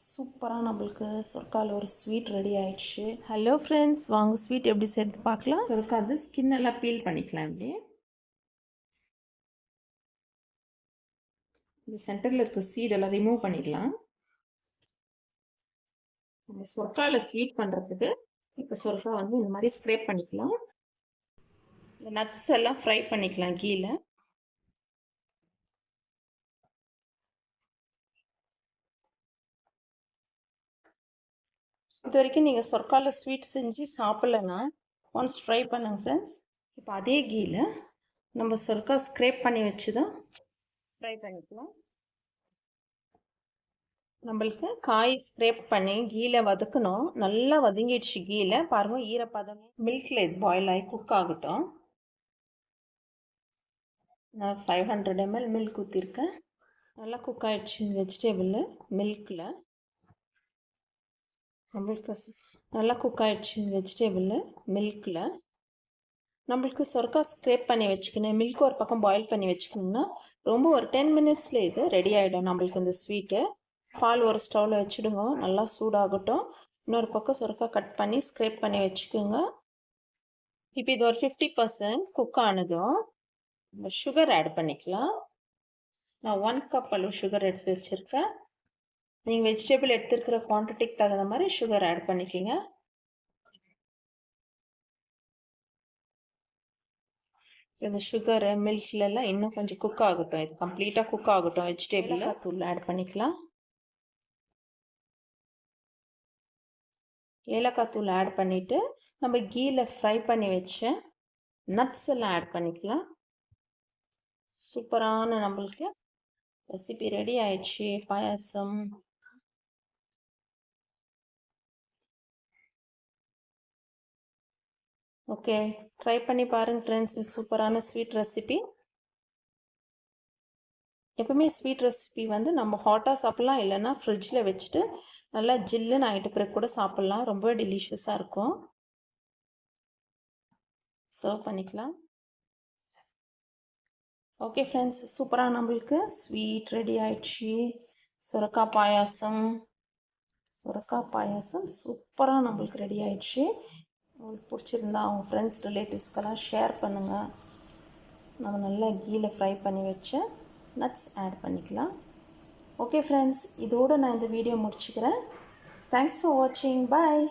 சூப்பராக நம்மளுக்கு சொர்க்காவில் ஒரு ஸ்வீட் ரெடி ஆயிடுச்சு. ஹலோ ஃப்ரெண்ட்ஸ், வாங்க ஸ்வீட் எப்படி சேர்த்து பார்க்கலாம். சொர்க்கா அது ஸ்கின் எல்லாம் பீல் பண்ணிக்கலாம். இப்படி இந்த சென்டரில் இருக்க சீடெல்லாம் ரிமூவ் பண்ணிடலாம். இந்த சொர்க்காவில் ஸ்வீட் பண்ணுறதுக்கு இப்போ சொர்க்கா வந்து இந்த மாதிரி ஸ்க்ரேப் பண்ணிக்கலாம். இந்த நட்ஸ் எல்லாம் ஃப்ரை பண்ணிக்கலாம் கீழே. இது வரைக்கும் நீங்கள் சொர்க்காவில் ஸ்வீட் செஞ்சு சாப்பிட்லன்னா ஒன்ஸ் ட்ரை பண்ணுங்க ஃப்ரெண்ட்ஸ். இப்போ அதே கீழே நம்ம சொர்க்கா ஸ்க்ரேப் பண்ணி வச்சு தான் ஃப்ரை பண்ணிக்கலாம். நம்மளுக்கு காய் ஸ்க்ரேப் பண்ணி கீழே வதக்கணும். நல்லா வதங்கிடுச்சு கீழே பாருங்க. ஈரப்பதம் மில்கில் இது பாயில் ஆகி குக் ஆகட்டும். நான் 500 ml மில்க் ஊற்றிருக்கேன். நல்லா குக் ஆகிடுச்சு வெஜிடபிள் மில்கில். நம்மளுக்கு நல்லா குக் ஆகிடுச்சு வெஜிடபிள் மில்கில். நம்மளுக்கு சொர்க்கா ஸ்க்ரேப் பண்ணி வச்சுக்கணும். மில்க் ஒரு பக்கம் பாயில் பண்ணி வச்சுக்கணும்னா ரொம்ப ஒரு 10 minutesல இது ரெடி ஆகிடும் நம்மளுக்கு இந்த ஸ்வீட்டு. பால் ஒரு ஸ்டவ்வில் வச்சுடுங்க, நல்லா சூடாகட்டும். இன்னொரு பக்கம் சொர்க்கா கட் பண்ணி ஸ்க்ரேப் பண்ணி வச்சுக்கோங்க. இப்போ இது ஒரு 50% குக் ஆனதும் சுகர் ஆட் பண்ணிக்கலாம். நான் 1 கப் அளவு சுகர் எடுத்து வச்சுருக்கேன். நீங்கள் வெஜிடபிள் எடுத்துருக்கிற குவான்டிட்டிக்கு தகுந்த மாதிரி சுகர் ஆட் பண்ணிக்கோங்க. இந்த சுகரு மில்க்லலாம் இன்னும் கொஞ்சம் குக் ஆகட்டும். இது கம்ப்ளீட்டாக குக் ஆகட்டும். வெஜிடபிள் தூள் ஆட் பண்ணிக்கலாம். ஏலக்காய் தூள் ஆட் பண்ணிவிட்டு நம்ம கீழே ஃப்ரை பண்ணி வச்ச நட்ஸ் எல்லாம் ஆட் பண்ணிக்கலாம். சூப்பரான நம்மளுக்கு ரெசிபி ரெடி ஆயிடுச்சு. பாயாசம் ஓகே, ட்ரை பண்ணி பாருங்க ஃப்ரெண்ட்ஸ். சூப்பரான ஸ்வீட் ரெசிபி. எப்பவுமே ஸ்வீட் ரெசிபி வந்து நம்ம ஹாட்டாக சாப்பிட்லாம், இல்லைன்னா ஃப்ரிட்ஜில் வச்சுட்டு நல்லா ஜில்லுன்னு ஆகிட்டு பிறகு கூட சாப்பிட்லாம். ரொம்ப டெலிஷியஸாக இருக்கும். சர்வ் பண்ணிக்கலாம். ஓகே ஃப்ரெண்ட்ஸ், சூப்பராக நம்மளுக்கு ஸ்வீட் ரெடி ஆயிடுச்சு. சுரக்காய் பாயாசம் சூப்பராக நம்மளுக்கு ரெடி ஆயிடுச்சு. உங்களுக்கு பிடிச்சிருந்தா அவங்க ஃப்ரெண்ட்ஸ் ரிலேட்டிவ்ஸ்க்கெல்லாம் ஷேர் பண்ணுங்கள். நம்ம நல்லா கீழே ஃப்ரை பண்ணி வச்ச நட்ஸ் ஆட் பண்ணிக்கலாம். ஓகே ஃப்ரெண்ட்ஸ், இதோடு நான் இந்த வீடியோ முடிச்சுக்கிறேன். தேங்க்ஸ் ஃபார் வாட்சிங். பாய்.